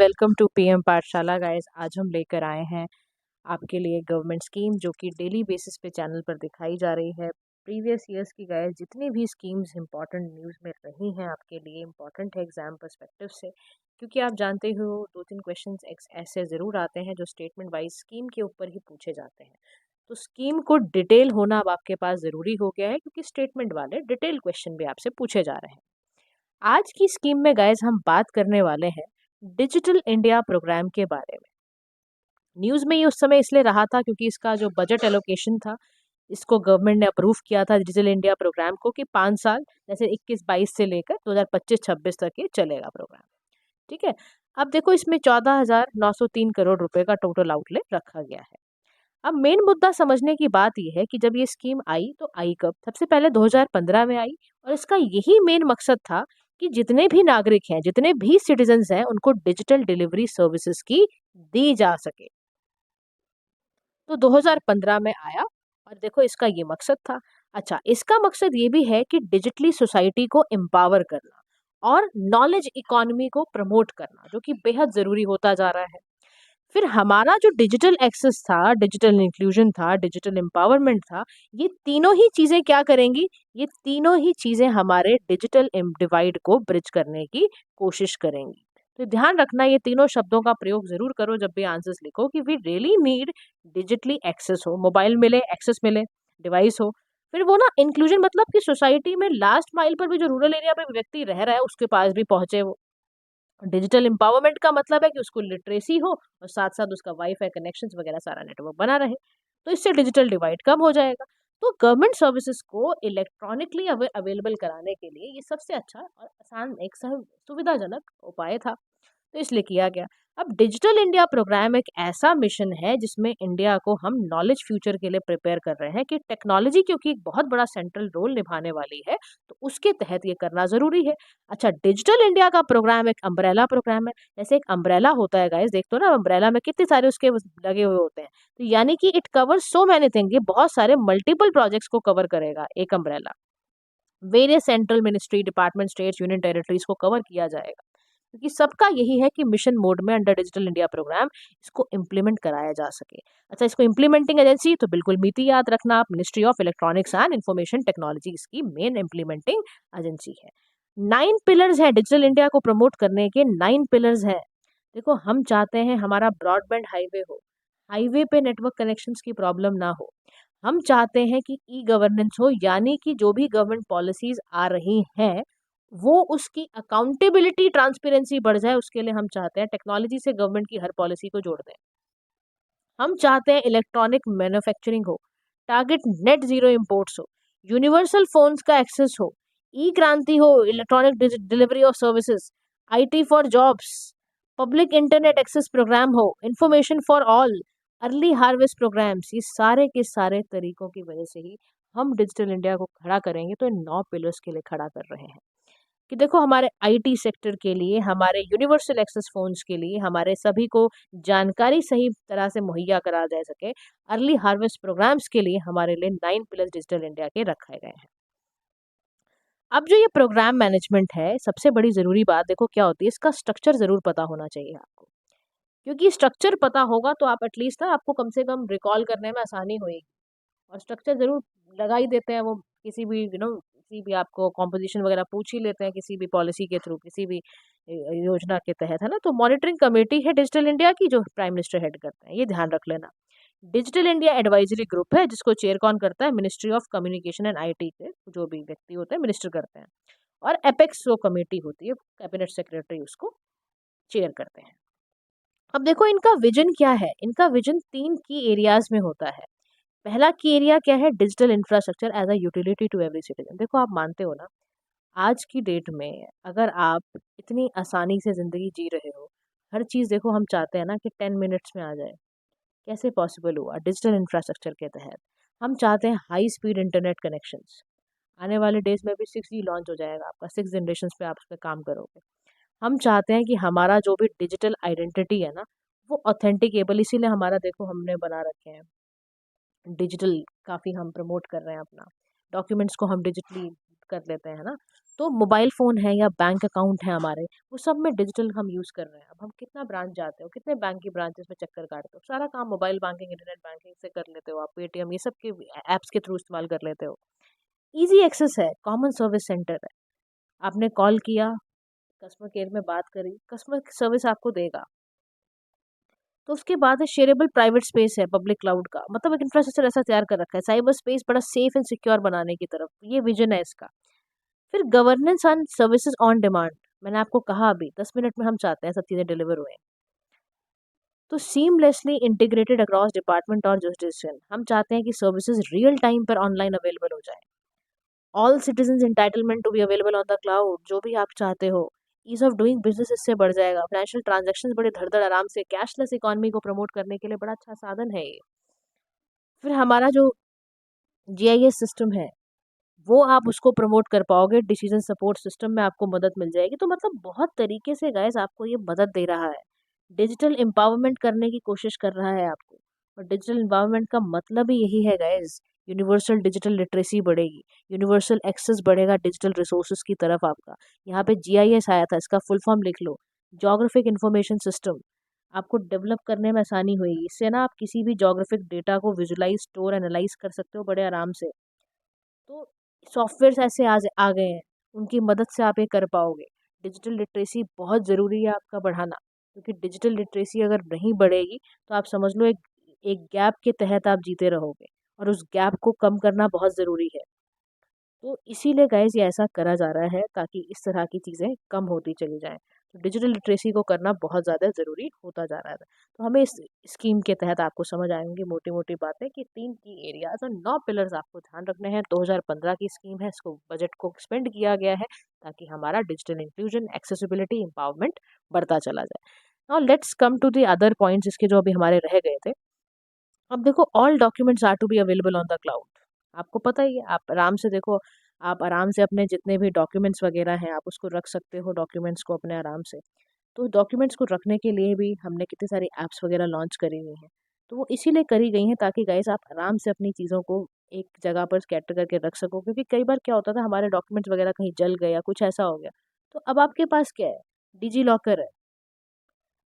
Welcome to PM पाठशाला guys. आज हम लेकर आए हैं आपके लिए गवर्नमेंट स्कीम जो कि डेली बेसिस पे चैनल पर दिखाई जा रही है। प्रीवियस ईयर्स की गाइस जितनी भी स्कीम्स इंपॉर्टेंट न्यूज़ में रही हैं आपके लिए इम्पॉर्टेंट है एग्जाम पर्सपेक्टिव से, क्योंकि आप जानते हो 2-3 क्वेश्चंस ऐसे ज़रूर आते हैं जो स्टेटमेंट वाइज स्कीम के ऊपर ही पूछे जाते हैं। तो स्कीम को डिटेल होना अब आपके पास ज़रूरी हो गया है, क्योंकि स्टेटमेंट वाले डिटेल क्वेश्चन भी आपसे पूछे जा रहे हैं। आज की स्कीम में गाइस हम बात करने वाले हैं डिजिटल इंडिया प्रोग्राम के बारे में। न्यूज़ में ये उस समय इसलिए रहा था क्योंकि इसका जो बजट एलोकेशन था, इसको गवर्नमेंट ने अप्रूव किया था डिजिटल इंडिया प्रोग्राम को कि 5 साल जैसे 21-22 से लेकर 2025-26 तक ये चलेगा प्रोग्राम। ठीक है। अब देखो इसमें 14,903 करोड़ रुपए का टोटल आउटले रखा गया है। अब मेन मुद्दा समझने की बात यह है कि जब ये स्कीम आई तो आई कब? सबसे पहले 2015 में आई और इसका यही मेन मकसद था कि जितने भी नागरिक हैं, जितने भी सिटीजन्स हैं, उनको डिजिटल डिलीवरी सर्विसेज की दी जा सके। तो 2015 में आया और देखो इसका ये मकसद था। अच्छा, इसका मकसद ये भी है कि डिजिटली सोसाइटी को एम्पावर करना और नॉलेज इकोनॉमी को प्रमोट करना, जो कि बेहद ज़रूरी होता जा रहा है। फिर हमारा जो डिजिटल एक्सेस था, डिजिटल इंक्लूजन था, डिजिटल एम्पावरमेंट था, ये तीनों ही चीज़ें क्या करेंगी? ये तीनों ही चीज़ें हमारे डिजिटल डिवाइड को ब्रिज करने की कोशिश करेंगी। तो ध्यान रखना, ये तीनों शब्दों का प्रयोग ज़रूर करो जब भी आंसर्स लिखो कि we really need digitally access हो, मोबाइल मिले, एक्सेस मिले, डिवाइस हो। फिर वो ना इंक्लूजन मतलब कि सोसाइटी में लास्ट माइल पर भी जो रूरल एरिया में व्यक्ति रह रहा है उसके पास भी पहुंचे वो। डिजिटल एम्पावरमेंट का मतलब है कि उसको लिटरेसी हो और साथ साथ उसका वाईफाई कनेक्शंस वगैरह सारा नेटवर्क बना रहे। तो इससे डिजिटल डिवाइड कम हो जाएगा। तो गवर्नमेंट सर्विसेज को इलेक्ट्रॉनिकली अवेलेबल कराने के लिए ये सबसे अच्छा और आसान एक सुविधाजनक उपाय था, तो इसलिए किया गया। अब डिजिटल इंडिया प्रोग्राम एक ऐसा मिशन है जिसमें इंडिया को हम नॉलेज फ्यूचर के लिए प्रिपेयर कर रहे हैं कि टेक्नोलॉजी क्योंकि एक बहुत बड़ा सेंट्रल रोल निभाने वाली है, तो उसके तहत ये करना ज़रूरी है। अच्छा, डिजिटल इंडिया का प्रोग्राम एक अम्ब्रेला प्रोग्राम है। जैसे एक अम्ब्रेला होता है गाइस, देखते हो ना अम्ब्रेला में कितने सारे उसके लगे हुए होते हैं। तो यानी कि it covers so many thing, ये बहुत सारे मल्टीपल प्रोजेक्ट्स को कवर करेगा एक umbrella. Various central ministry, department, states, union territories को कवर किया जाएगा, क्योंकि सबका यही है कि मिशन मोड में अंडर डिजिटल इंडिया प्रोग्राम इसको इम्प्लीमेंट कराया जा सके। अच्छा, इसको इम्प्लीमेंटिंग एजेंसी तो बिल्कुल मीति याद रखना आप, ministry of electronics and information technology इसकी मेन इम्प्लीमेंटिंग एजेंसी है। 9 पिलर्स है डिजिटल इंडिया को प्रमोट करने के, 9 पिलर्स है। देखो, हम चाहते हैं हमारा ब्रॉडबैंड हाईवे हो, हाईवे पे नेटवर्क कनेक्शंस की प्रॉब्लम ना हो। हम चाहते हैं कि ई गवर्नेंस हो, यानी कि जो भी गवर्नमेंट पॉलिसीज आ रही हैं वो उसकी अकाउंटेबिलिटी, ट्रांसपेरेंसी बढ़ जाए। उसके लिए हम चाहते हैं टेक्नोलॉजी से गवर्नमेंट की हर पॉलिसी को जोड़ दें। हम चाहते हैं इलेक्ट्रॉनिक मैन्युफैक्चरिंग हो, टारगेट नेट जीरो इंपोर्ट्स हो, यूनिवर्सल फोन्स का एक्सेस हो, ई क्रांति हो, electronic delivery of services, IT for jobs, public internet access programme हो, information for all, early harvest programmes. ये सारे के सारे तरीकों की वजह से ही हम डिजिटल इंडिया को खड़ा करेंगे। तो इन 9 पिलर्स के लिए खड़ा कर रहे हैं कि देखो हमारे आईटी सेक्टर के लिए, हमारे यूनिवर्सल एक्सेस फोन्स के लिए, हमारे सभी को जानकारी सही तरह से मुहैया करा जा सके, अर्ली हार्वेस्ट प्रोग्राम्स के लिए हमारे लिए 9 पिलर्स डिजिटल इंडिया के रखे गए हैं। अब जो ये प्रोग्राम मैनेजमेंट है, सबसे बड़ी ज़रूरी बात देखो क्या होती है, इसका स्ट्रक्चर ज़रूर पता होना चाहिए आपको, क्योंकि स्ट्रक्चर पता होगा तो आप एटलीस्ट ना आपको कम से कम रिकॉल करने में आसानी होएगी। और स्ट्रक्चर ज़रूर लगा ही देते हैं वो, किसी भी किसी भी आपको कॉम्पोजिशन वगैरह पूछ ही लेते हैं किसी भी पॉलिसी के थ्रू, किसी भी योजना के तहत, है ना। तो मॉनिटरिंग कमेटी है डिजिटल इंडिया की जो प्राइम मिनिस्टर हेड करते हैं, ये ध्यान रख लेना। डिजिटल इंडिया एडवाइजरी ग्रुप है जिसको चेयर कौन करता है? Ministry of communication and IT के जो भी व्यक्ति होते हैं मिनिस्टर करते हैं। और एपेक्स जो कमेटी होती है, कैबिनेट सेक्रेटरी उसको चेयर करते हैं। अब देखो इनका विजन क्या है? इनका विजन 3 की एरियाज में होता है। पहला की एरिया क्या है? Digital infrastructure as a utility to every citizen. देखो आप मानते हो ना, आज की डेट में अगर आप इतनी आसानी से ज़िंदगी जी रहे हो, हर चीज़ देखो हम चाहते हैं ना कि 10 मिनट्स में आ जाए। कैसे पॉसिबल हुआ? डिजिटल इंफ्रास्ट्रक्चर के तहत। हम चाहते हैं हाई स्पीड इंटरनेट कनेक्शंस। आने वाले डेज़ में भी 6G लॉन्च हो जाएगा आपका, 6 जनरेशंस पे आप उस पे काम करोगे। हम चाहते हैं कि हमारा जो भी डिजिटल आइडेंटिटी है ना, वो ऑथेंटिकेबल, इसीलिए हमारा देखो हमने बना रखे हैं डिजिटल, काफ़ी हम प्रमोट कर रहे हैं अपना। डॉक्यूमेंट्स को हम डिजिटली कर लेते हैं ना। तो मोबाइल फ़ोन है या बैंक अकाउंट है हमारे, वो सब में डिजिटल हम यूज़ कर रहे हैं। अब हम कितना ब्रांच जाते हो, कितने बैंक की ब्रांचेस में चक्कर काटते हो, सारा काम मोबाइल बैंकिंग, इंटरनेट बैंकिंग से कर लेते हो आप, पेटीएम ये सब के ऐप्स के थ्रू इस्तेमाल कर लेते हो। ईज़ी एक्सेस है, कॉमन सर्विस सेंटर है। आपने कॉल किया, कस्टमर केयर में बात करी, कस्टमर सर्विस आपको देगा। तो उसके बाद है शेयरेबल प्राइवेट स्पेस है, पब्लिक क्लाउड का, मतलब एक इंफ्रास्ट्रक्चर ऐसा तैयार कर रखा है, साइबर स्पेस बड़ा सेफ एंड सिक्योर बनाने की तरफ, ये विजन है इसका। फिर governance and services on demand, मैंने आपको कहा अभी 10 मिनट में हम चाहते हैं सब चीज़ें डिलीवर हुए। तो सीमलेसली इंटीग्रेटेड अक्रॉस डिपार्टमेंट और जुरिसडिक्शन, हम चाहते हैं कि सर्विसेज रियल टाइम पर ऑनलाइन अवेलेबल हो जाए। All citizen entitlement to be available on the cloud, जो भी आप चाहते हो। ईज ऑफ डूइंग बिजनेस इससे बढ़ जाएगा, फाइनेंशियल ट्रांजेक्शन बड़े धड़ आराम से, कैशलेस इकोनॉमी को प्रमोट करने के लिए बड़ा अच्छा साधन है ये। फिर हमारा जो जीआईएस सिस्टम है, वो आप उसको प्रमोट कर पाओगे, डिसीजन सपोर्ट सिस्टम में आपको मदद मिल जाएगी। तो मतलब बहुत तरीके से गाइस आपको ये मदद दे रहा है, डिजिटल एम्पावरमेंट करने की कोशिश कर रहा है आपको। और डिजिटल एम्पावरमेंट का मतलब ही यही है गाइस, यूनिवर्सल डिजिटल लिटरेसी बढ़ेगी, यूनिवर्सल एक्सेस बढ़ेगा डिजिटल रिसोर्सेज की तरफ आपका। यहाँ पे जीआईएस आया था, इसका फुल फॉर्म लिख लो, जोग्राफिक इंफॉर्मेशन सिस्टम। आपको डेवलप करने में आसानी होगी, इससे ना आप किसी भी जोग्राफिक डेटा को विजुलाइज, स्टोर, एनालाइज कर सकते हो बड़े आराम से। तो सॉफ्टवेयर्स ऐसे आज आ गए हैं, उनकी मदद से आप ये कर पाओगे। डिजिटल लिटरेसी बहुत ज़रूरी है आपका बढ़ाना, क्योंकि डिजिटल लिटरेसी अगर नहीं बढ़ेगी तो आप समझ लो एक एक गैप के तहत आप जीते रहोगे, और उस गैप को कम करना बहुत ज़रूरी है। तो इसीलिए गाइस ये ऐसा करा जा रहा है, ताकि इस तरह की चीज़ें कम होती चली जाएँ। तो डिजिटल लिटरेसी को करना बहुत ज़्यादा ज़रूरी होता जा रहा है। तो हमें इस स्कीम के तहत आपको समझ आएँगी मोटी-मोटी बातें कि 3 की एरियाज़ और 9 पिलर्स आपको ध्यान रखने हैं। 2015 की स्कीम है, इसको बजट को एक्सपेंड किया गया है ताकि हमारा डिजिटल इंक्लूजन, एक्सेसिबिलिटी, एम्पावरमेंट बढ़ता चला जाए। Now let's come to the other points इसके जो अभी हमारे रह गए थे। अब देखो, all documents are to be available on the cloud. आपको पता ही है, आप आराम से देखो, आप आराम से अपने जितने भी डॉक्यूमेंट्स वगैरह हैं आप उसको रख सकते हो, डॉक्यूमेंट्स को अपने आराम से। तो डॉक्यूमेंट्स को रखने के लिए भी हमने कितनी सारी ऐप्स वगैरह लॉन्च करी हुई हैं। तो वो इसीलिए करी गई हैं ताकि गाइस आप आराम से अपनी चीज़ों को एक जगह पर स्कैटर करके रख सको, क्योंकि कई बार क्या होता था, हमारे डॉक्यूमेंट्स वगैरह कहीं जल गए या कुछ ऐसा हो गया। तो अब आपके पास क्या है, डिजी लॉकर है,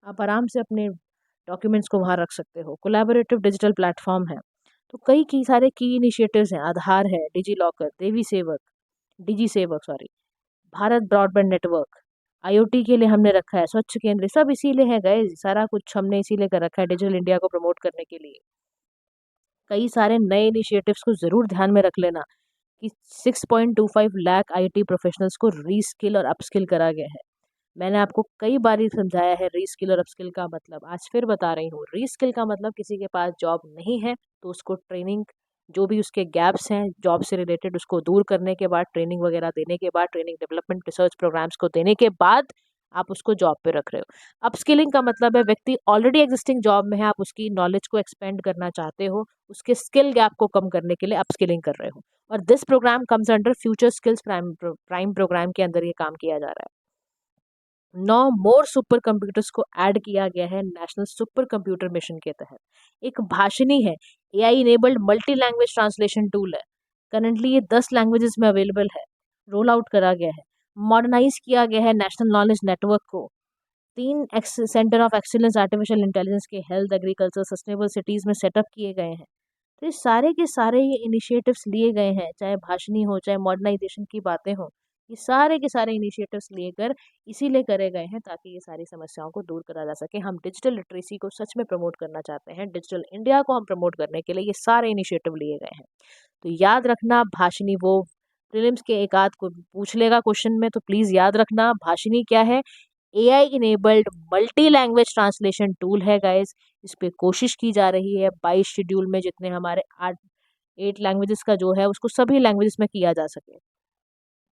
आप आराम से अपने डॉक्यूमेंट्स को वहाँ रख सकते हो। कोलैबोरेटिव डिजिटल प्लेटफॉर्म है, तो कई की सारे की इनिशिएटिव्स हैं, आधार है, डिजी लॉकर, देवी सेवक, डिजी सेवक sorry, Bharat broadband network, IoT के लिए हमने रखा है, स्वच्छ केंद्र, सब इसीलिए है गए, सारा कुछ हमने इसीलिए कर रखा है डिजिटल इंडिया को प्रमोट करने के लिए। कई सारे नए इनिशिएटिव्स को ज़रूर ध्यान में रख लेना कि 6.25 लाख आईटी प्रोफेशनल्स को रीस्किल और अपस्किल करा गया है। मैंने आपको कई बार ही समझाया है रीस्किल और अपस्किल का मतलब, आज फिर बता रही हूँ। रीस्किल का मतलब किसी के पास जॉब नहीं है तो उसको ट्रेनिंग, जो भी उसके गैप्स हैं जॉब से रिलेटेड, उसको दूर करने के बाद, ट्रेनिंग वगैरह देने के बाद, ट्रेनिंग डेवलपमेंट रिसर्च प्रोग्राम्स को देने के बाद आप उसको जॉब पे रख रहे हो। अपस्किलिंग का मतलब है व्यक्ति ऑलरेडी एग्जिस्टिंग जॉब में है, आप उसकी नॉलेज को एक्सपेंड करना चाहते हो, उसके स्किल गैप को कम करने के लिए अपस्किलिंग कर रहे हो। और this programme comes under future skills prime programme के अंदर ये काम किया जा रहा है। 9 मोर सुपर कंप्यूटर्स को ऐड किया गया है नेशनल सुपर कंप्यूटर मिशन के तहत। एक भाषिनी है, AI enabled multi language translation tool है, करंटली ये 10 लैंग्वेजेस में अवेलेबल है, रोल आउट करा गया है। मॉडर्नाइज किया गया है नेशनल नॉलेज नेटवर्क को, 3 centre of excellence artificial intelligence के हेल्थ, एग्रीकल्चर, सस्टेनेबल सिटीज़ में सेटअप किए गए हैं। तो ये सारे के सारे ये इनिशिएटिव्स लिए गए हैं, चाहे भाषणी हो, चाहे मॉडर्नाइजेशन की बातें हो, ये सारे के सारे इनिशिएटिव्स लेकर इसीलिए करे गए हैं ताकि ये सारी समस्याओं को दूर करा जा सके। हम डिजिटल लिटरेसी को सच में प्रमोट करना चाहते हैं, डिजिटल इंडिया को हम प्रमोट करने के लिए ये सारे इनिशिएटिव लिए गए हैं। तो याद रखना, भाषणी वो प्रीलिम्स के एक आध को पूछ लेगा क्वेश्चन में, तो प्लीज़ याद रखना भाषणी क्या है। AI enabled multi language translation tool है गाइस, इस पे कोशिश की जा रही है 22 शेड्यूल में, जितने हमारे 8 लैंग्वेजेस का जो है उसको सभी लैंग्वेजेस में किया जा सके।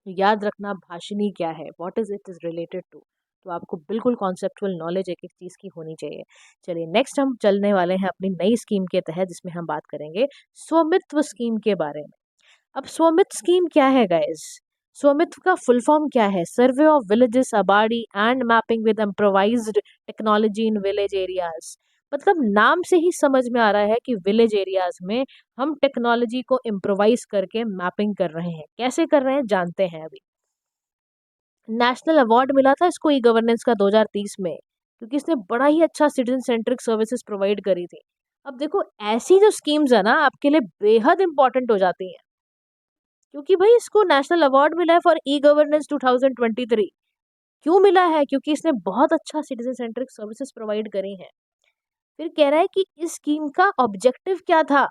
तो याद रखना भाषिनी क्या है, what is it is related to. तो आपको बिल्कुल कॉन्सेप्चुअल नॉलेज एक एक चीज़ की होनी चाहिए। चलिए नेक्स्ट हम चलने वाले हैं अपनी नई स्कीम के तहत, जिसमें हम बात करेंगे स्वामित्व स्कीम के बारे में। अब स्वामित्व स्कीम क्या है गाइस? स्वामित्व का फुल फॉर्म क्या है? Survey of villages, abadi and mapping with improvised technology in village areas. मतलब नाम से ही समझ में आ रहा है कि विलेज एरियाज में हम टेक्नोलॉजी को इम्प्रोवाइज करके मैपिंग कर रहे हैं। कैसे कर रहे हैं जानते हैं अभी। नेशनल अवार्ड मिला था इसको ई गवर्नेंस का 2030 में, क्योंकि इसने बड़ा ही अच्छा सिटीजन सेंट्रिक सर्विसेज प्रोवाइड करी थी। अब देखो ऐसी जो स्कीम्स है ना आपके लिए बेहद इंपॉर्टेंट हो जाती हैं, क्योंकि भाई इसको नेशनल अवार्ड मिला है फॉर ई गवर्नेंस 2023। क्यों मिला है? क्योंकि इसने बहुत अच्छा सिटीजन सेंट्रिक सर्विसेज प्रोवाइड करी हैं। फिर कह रहा है कि इस स्कीम का ऑब्जेक्टिव क्या था?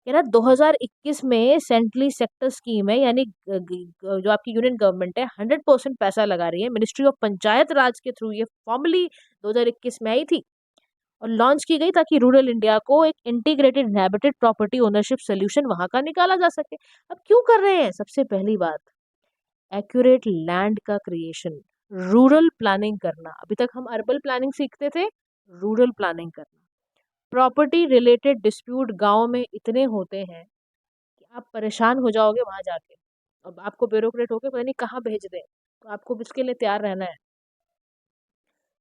कह रहा 2021 में सेंट्रली सेक्टर स्कीम है, यानी जो आपकी यूनियन गवर्नमेंट है 100% पैसा लगा रही है। मिनिस्ट्री ऑफ पंचायत राज के थ्रू ये फॉर्मली 2021 में आई थी और लॉन्च की गई, ताकि रूरल इंडिया को एक integrated inhabited property ownership solution वहां का निकाला जा सके। अब क्यों कर रहे हैं? सबसे पहली बात, एक्यूरेट लैंड का क्रिएशन, रूरल प्लानिंग करना। अभी तक हम अर्बन प्लानिंग सीखते थे, रूरल प्लानिंग करना। प्रॉपर्टी रिलेटेड डिस्प्यूट गांव में इतने होते हैं कि आप परेशान हो जाओगे वहां जाके। अब आपको ब्यूरोक्रेट होके पता नहीं कहाँ भेज दें, तो आपको इसके लिए तैयार रहना है।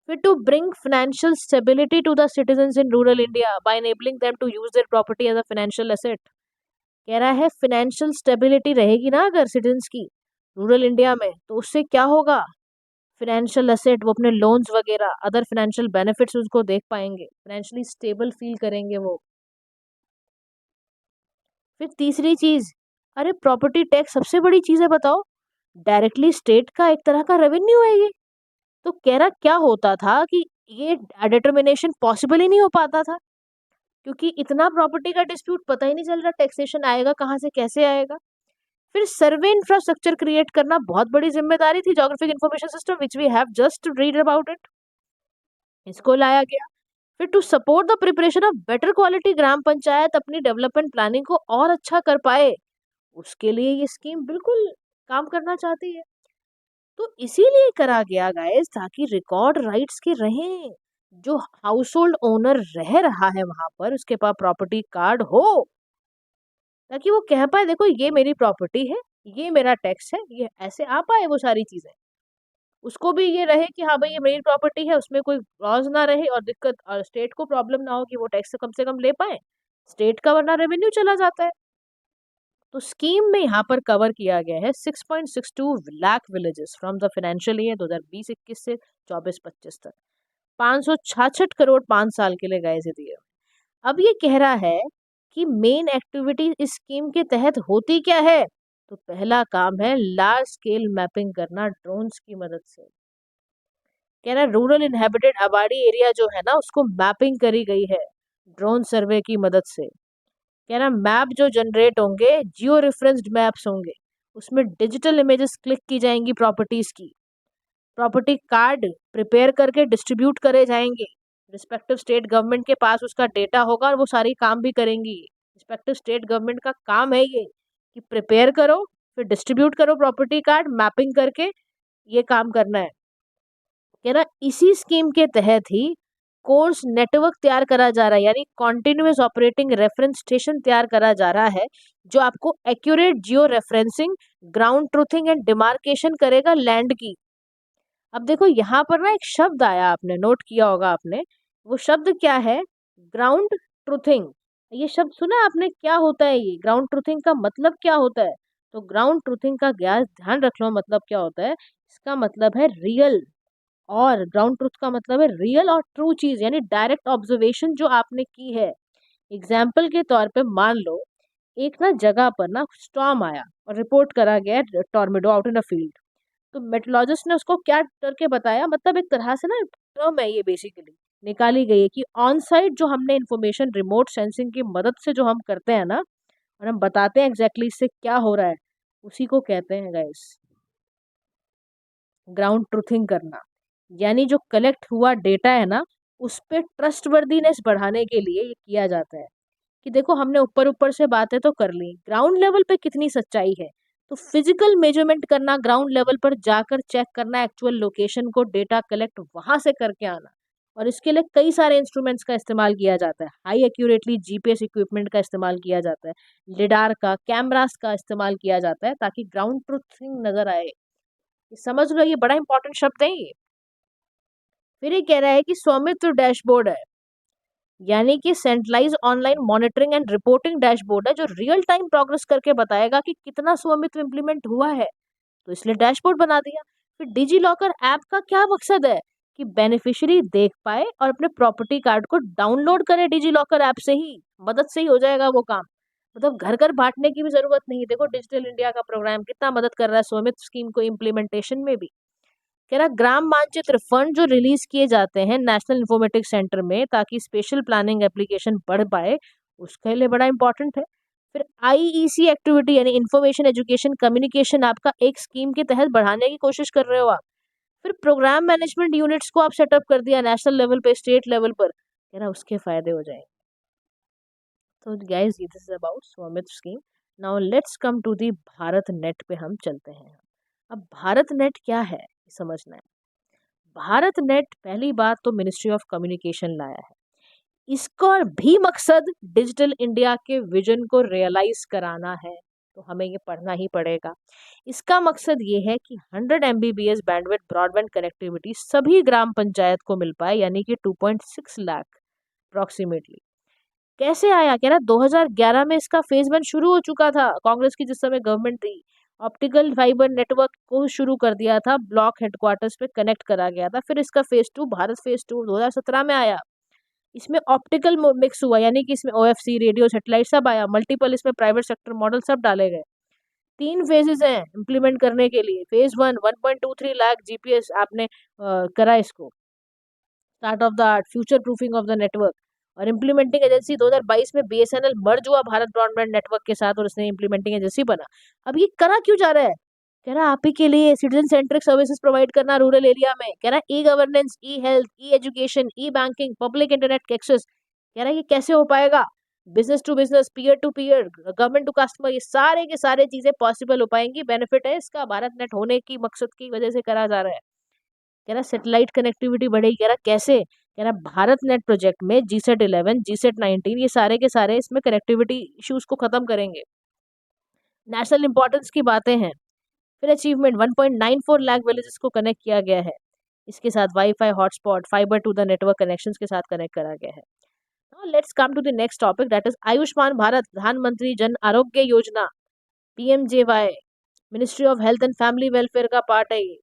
फिर to bring financial stability to the citizens in rural India by enabling them to use their property as a financial asset. कह रहा है फाइनेंशियल स्टेबिलिटी रहेगी ना अगर सिटीजंस की रूरल इंडिया में, तो उससे क्या होगा? फाइनेंशियल एसेट, वो अपने लोन्स वगैरह अदर फाइनेंशियल बेनिफिट्स उसको देख पाएंगे, फाइनेंशियली स्टेबल फील करेंगे वो। फिर तीसरी चीज, अरे प्रॉपर्टी टैक्स सबसे बड़ी चीज है, बताओ। डायरेक्टली स्टेट का एक तरह का रेवेन्यू है ये। तो कह रहा क्या होता था कि ये डिटर्मिनेशन पॉसिबल ही नहीं हो पाता था, क्योंकि इतना प्रॉपर्टी का डिस्प्यूट पता ही नहीं चल रहा टैक्सेशन आएगा कहाँ से, कैसे आएगा। फिर सर्वे इंफ्रास्ट्रक्चर क्रिएट करना बहुत बड़ी जिम्मेदारी थी, geographic information system which we have just read about it, इसको लाया गया। फिर to support the preparation of better quality gram panchayat अपनी डेवलपमेंट प्लानिंग को और अच्छा कर पाए, उसके लिए ये स्कीम बिल्कुल काम करना चाहती है। तो इसीलिए करा गया गाइस, ताकि रिकॉर्ड राइट्स के रहें। जो हाउस होल्ड ओनर रह रहा है वहां पर, उसके पास प्रॉपर्टी कार्ड हो, ताकि वो कह पाए देखो ये मेरी प्रॉपर्टी है, ये मेरा टैक्स है, ये ऐसे आ पाए वो सारी चीजें। उसको भी ये रहे कि हाँ भाई ये मेरी प्रॉपर्टी है, उसमें कोई लॉज ना रहे और दिक्कत, और स्टेट को प्रॉब्लम ना हो कि वो टैक्स से कम ले पाए स्टेट का, वरना रेवेन्यू चला जाता है। तो स्कीम में यहाँ पर कवर किया गया है 6.62 lakh villages from the financial year 2020-21 से 24-25 तक। 566 करोड़ 5 साल के लिए गए से दिए। अब ये कह रहा है कि मेन एक्टिविटी इस स्कीम के तहत होती क्या है? तो पहला काम है लार्ज स्केल मैपिंग करना ड्रोन्स की मदद से। कह रहा है रूरल इनहेबिटेड आबादी एरिया जो है ना, उसको मैपिंग करी गई है ड्रोन सर्वे की मदद से। कह रहा मैप जो जनरेट होंगे जियो रेफरेंस्ड मैप्स होंगे, उसमें डिजिटल इमेजेस क्लिक की जाएंगी प्रॉपर्टीज की, प्रॉपर्टी कार्ड प्रिपेयर करके डिस्ट्रीब्यूट करे जाएंगे। रिस्पेक्टिव स्टेट गवर्नमेंट के पास उसका डेटा होगा और वो सारी काम भी करेंगी। रिस्पेक्टिव स्टेट गवर्नमेंट का काम है ये कि प्रिपेयर करो, फिर डिस्ट्रीब्यूट करो प्रॉपर्टी कार्ड, मैपिंग करके ये काम करना है। कह रहा इसी स्कीम के तहत ही कोर्स नेटवर्क तैयार करा जा रहा है, यानी कॉन्टिन्यूस ऑपरेटिंग रेफरेंस स्टेशन तैयार करा जा रहा है, जो आपको accurate geo referencing, ground truthing and demarcation करेगा लैंड की। अब देखो यहाँ पर ना एक शब्द आया, आपने नोट किया होगा आपने, वो शब्द क्या है? Ground truthing. ये शब्द सुना आपने? क्या होता है ये ग्राउंड ट्रूथिंग? का मतलब क्या होता है? तो ग्राउंड ट्रूथिंग का ध्यान रख लो, मतलब क्या होता है। इसका मतलब है रियल, और ग्राउंड ट्रूथ का मतलब है रियल और ट्रू चीज, यानी डायरेक्ट ऑब्जर्वेशन जो आपने की है। एग्जाम्पल के तौर पे मान लो एक ना जगह पर ना स्टॉर्म आया और रिपोर्ट करा गया tornado out in a field. तो मेट्रोलॉजिस्ट ने उसको क्या करके बताया, मतलब एक तरह से ना टर्म है ये बेसिकली निकाली गई है कि ऑन साइट जो हमने इंफॉर्मेशन रिमोट सेंसिंग की मदद से जो हम करते हैं ना, और हम बताते हैं एग्जैक्टली इससे क्या हो रहा है, उसी को कहते हैं गाइस ग्राउंड ट्रूथिंग करना। यानी जो कलेक्ट हुआ डेटा है ना, उस पर ट्रस्टवर्दीनेस बढ़ाने के लिए ये किया जाता है कि देखो हमने ऊपर ऊपर से बातें तो कर ली, ग्राउंड लेवल पे कितनी सच्चाई है। तो फिजिकल मेजरमेंट करना, ग्राउंड लेवल पर जाकर चेक करना एक्चुअल लोकेशन को, डेटा कलेक्ट वहां से करके आना। और इसके लिए कई सारे इंस्ट्रूमेंट्स का इस्तेमाल किया जाता है। हाई एक्यूरेटली जीपीएस इक्विपमेंट का इस्तेमाल किया जाता है, लिडार का, कैमरास का इस्तेमाल किया जाता है, ताकि ग्राउंड ट्रूथिंग नजर आए। समझ लो ये बड़ा इंपॉर्टेंट शब्द है ये। फिर ये कह रहा है कि स्वामित्व डैशबोर्ड है, यानी कि centralise online monitoring and reporting dashboard है, जो रियल टाइम प्रोग्रेस करके बताएगा कि कितना स्वामित्व इंप्लीमेंट हुआ है। तो इसलिए डैशबोर्ड बना दिया। फिर डिजी लॉकर ऐप का क्या मकसद है कि बेनिफिशियरी देख पाए और अपने प्रॉपर्टी कार्ड को डाउनलोड करे डिजी लॉकर ऐप से ही, मदद से ही हो जाएगा वो काम। मतलब घर घर बांटने की भी जरूरत नहीं। देखो डिजिटल इंडिया का प्रोग्राम कितना मदद कर रहा है स्वामित्व स्कीम को इम्प्लीमेंटेशन में भी। कह रहा ग्राम मानचित्र फंड जो रिलीज किए जाते हैं नेशनल इंफॉर्मेटिक्स सेंटर में ताकि स्पेशल प्लानिंग एप्लीकेशन बढ़ पाए, उसके लिए बड़ा इंपॉर्टेंट है। फिर आईईसी एक्टिविटी यानी इंफॉर्मेशन एजुकेशन कम्युनिकेशन आपका एक स्कीम के तहत बढ़ाने की कोशिश कर रहे हो आप। फिर प्रोग्राम मैनेजमेंट यूनिट्स को आप सेटअप कर दिया नेशनल लेवल पे, स्टेट लेवल पर, कह रहा उसके फायदे हो जाएंगे। तो guys this is about Swamitva scheme. Now let's come to the Bharat net पे हम चलते हैं। अब भारत नेट क्या है समझना है। भारत नेट पहली बात तो मिनिस्ट्री ऑफ कम्युनिकेशन लाया है। इसका भी मकसद डिजिटल इंडिया के विजन को रियलाइज कराना है, तो हमें ये पढ़ना ही पड़ेगा। इसका मकसद ये है कि 100 MBPS बैंडविड्थ ब्रॉडबैंड कनेक्टिविटी सभी ग्राम पंचायत को मिल पाए, यानी कि 2.6 लाख अप्रोक्सीमेटली। कैसे आया, कह रहा 2011 में इसका फेज 1 शुरू हो चुका था, कांग्रेस की जिस समय गवर्नमेंट थी। ऑप्टिकल फाइबर नेटवर्क को शुरू कर दिया था, ब्लॉक हेडक्वार्टर्स पे कनेक्ट करा गया था। फिर इसका फेज 2 भारत फेज 2 2017 में आया। इसमें ऑप्टिकल मिक्स हुआ, यानी कि इसमें ओएफसी रेडियो सैटेलाइट सब आया, मल्टीपल इसमें प्राइवेट सेक्टर मॉडल सब डाले गए। 3 फेजेस हैं इम्प्लीमेंट करने के लिए। फेज 1 1.23 लाख जीपीएस आपने करा इसको, start of the art future proofing of the network. और इम्प्लीमेंटिंग एजेंसी 2022 में बीएसएनएल मर्ज हुआ भारत ब्रॉडबैंड नेटवर्क के साथ और उसने इम्प्लीमेंटिंग एजेंसी बना। अब ये करा क्यों जा रहा है, कह रहा आप ही के लिए सिटीजन सेंट्रिक सर्विसेज प्रोवाइड करना रूरल एरिया में। कह रहा e governance, e health, e education, e banking, public internet access. कह रहा ये कैसे हो पाएगा, business to business, peer to peer, government to customer, ये सारे के सारे चीजें पॉसिबल हो पाएंगी। बेनिफिट है इसका भारत नेट होने की मकसद की वजह से करा जा रहा है। कह रहा सैटेलाइट कनेक्टिविटी बढ़ेगी। कह रहा कैसे, कह रहा भारत नेट प्रोजेक्ट में जीसेट 11 जीसेट 19 ये सारे के सारे इसमें कनेक्टिविटी इश्यूज को खत्म करेंगे। नेशनल इंपॉर्टेंस की बातें हैं। फिर अचीवमेंट 1.94 लाख विलेजेस को कनेक्ट किया गया है। इसके साथ wifi hotspot fibre to the network connections के साथ कनेक्ट करा गया है। Now let's come to the next topic, that is Ayushman Bharat Pradhan Mantri Jan Arogya Yojana, PMJAY, ministry of health and family welfare का पार्ट है ये।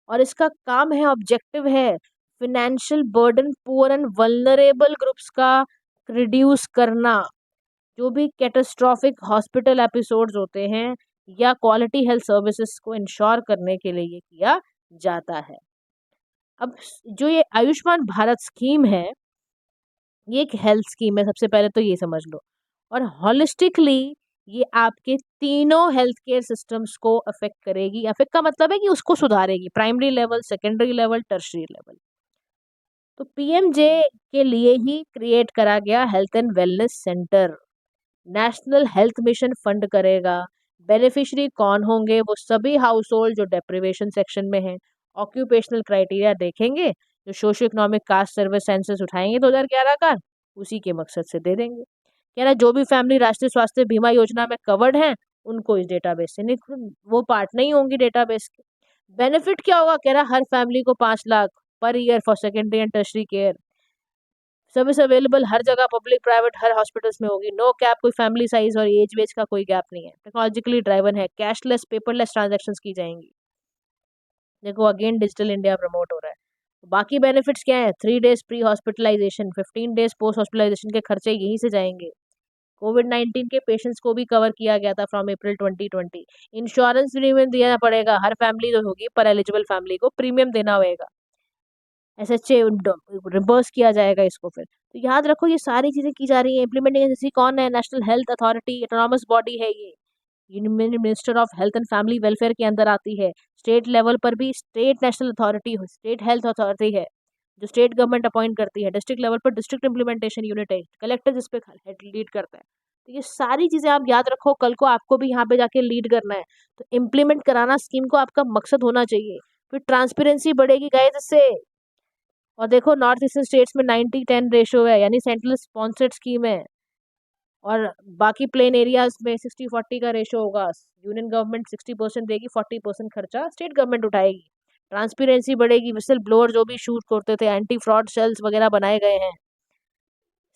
और इसका काम है, ऑब्जेक्टिव है financial burden poor and vulnerable groups का रिड्यूस करना। जो भी कैटास्ट्रॉफिक हॉस्पिटल एपिसोड्स होते हैं या क्वालिटी हेल्थ सर्विसेज को इंश्योर करने के लिए ये किया जाता है। अब जो ये आयुष्मान भारत स्कीम है, ये एक हेल्थ स्कीम है, सबसे पहले तो ये समझ लो। और हॉलिस्टिकली ये आपके तीनों हेल्थ केयर सिस्टम्स को अफेक्ट करेगी। अफेक्ट का मतलब है कि उसको सुधारेगी, primary level, secondary level, tertiary level. तो पीएमजे के लिए ही क्रिएट करा गया health and wellness centre. National health mission fund करेगा। बेनिफिशियरी कौन होंगे, वो सभी हाउस होल्ड जो डेप्रिवेशन सेक्शन में हैं। ऑक्यूपेशनल क्राइटेरिया देखेंगे, जो socio economic caste service census उठाएंगे 2011 का, उसी के मकसद से दे देंगे। कह रहा जो भी फैमिली राष्ट्रीय स्वास्थ्य बीमा योजना में कवर्ड है उनको इस डेटाबेस से नहीं, वो पार्ट नहीं होंगी डेटाबेस के। बेनिफिट क्या होगा, कह रहा हर फैमिली को 5 लाख पर year for secondary and tertiary care. Service available हर जगह, पब्लिक प्राइवेट हर हॉस्पिटल्स में होगी। नो कैप, कोई फैमिली साइज और एज वेज का कोई गैप नहीं है। टेक्नोलॉजिकली ड्राइवन है, कैशलेस पेपरलेस ट्रांजैक्शंस की जाएंगी। देखो अगेन डिजिटल इंडिया प्रमोट हो रहा है। बाकी बेनिफिट्स क्या है, 3 days pre hospitalisation, 15 days post hospitalisation के खर्चे यहीं से जाएंगे। कोविड-19 के पेशेंट्स को भी कवर किया गया था फ्रॉम अप्रैल 2020। इंश्योरेंस प्रीमियम देना पड़ेगा, हर फैमिली जो होगी पर एलिजिबल फैमिली को प्रीमियम देना होगा। एसएचए रिम्बर्स किया जाएगा इसको। फिर तो याद रखो ये सारी चीजें की जा रही है। इम्प्लीमेंटिंग एजेंसी कौन है, national health authority, autonomous body है ये। Union minister of health and family welfare के अंदर आती है। स्टेट लेवल पर भी state national authority, state health authority है जो स्टेट गवर्नमेंट अपॉइंट करती है। डिस्ट्रिक्ट लेवल पर डिस्ट्रिक्ट इम्प्लीमेंटेशन यूनिट है, कलेक्टर जिस पे लीड करता है। तो ये सारी चीजें आप याद रखो, कल को आपको भी यहाँ पे जाके लीड करना है तो इम्प्लीमेंट कराना स्कीम को आपका मकसद होना चाहिए। फिर ट्रांसपेरेंसी बढ़ेगी गाइस इससे। और देखो नॉर्थ ईस्टर्न स्टेट्स में 90-10 रेशो है, यानी सेंट्रल स्पॉन्सर्ड स्कीम है। और बाकी प्लेन एरियाज में 60-40 का रेशो होगा। यूनियन गवर्नमेंट 60% देगी, 40% खर्चा स्टेट गवर्नमेंट उठाएगी। ट्रांसपेरेंसी बढ़ेगी, विसल ब्लोअर जो भी शूट करते थे, एंटी फ्रॉड सेल्स वगैरह बनाए गए हैं।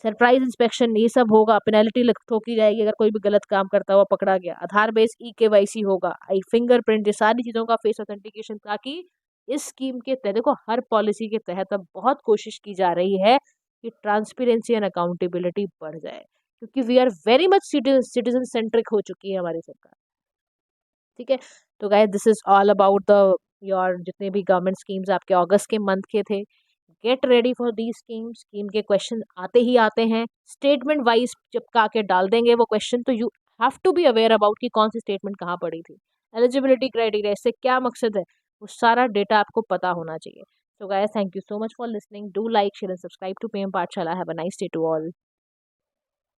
सरप्राइज इंस्पेक्शन ये सब होगा, पेनल्टी ठोकी जाएगी अगर कोई भी गलत काम करता हुआ पकड़ा गया, आधार बेस eKYC होगा, आई फिंगरप्रिंट, ये सारी चीज़ों का फेस ऑथेंटिकेशन, ताकि इस स्कीम के तहत, देखो हर पॉलिसी के तहत अब बहुत कोशिश की जा रही है कि ट्रांसपेरेंसी एंड अकाउंटेबिलिटी बढ़ जाए, क्योंकि we are very much citizen centric हो चुकी है हमारी सरकार। ठीक है, तो guys this is all about the your जितने भी गवर्नमेंट स्कीम्स आपके अगस्त के मंथ के थे। Get ready for the scheme के क्वेश्चन आते ही आते हैं, स्टेटमेंट वाइज चिपका के डाल देंगे वो क्वेश्चन, तो you have to be aware about कि कौन सी स्टेटमेंट कहाँ पड़ी थी, एलिजिबिलिटी क्राइटेरिया, इससे क्या मकसद है, वो सारा डेटा आपको पता होना चाहिए। So guys, thank you so much for listening, do like share and subscribe to PM Pathshala. Have a nice day to all.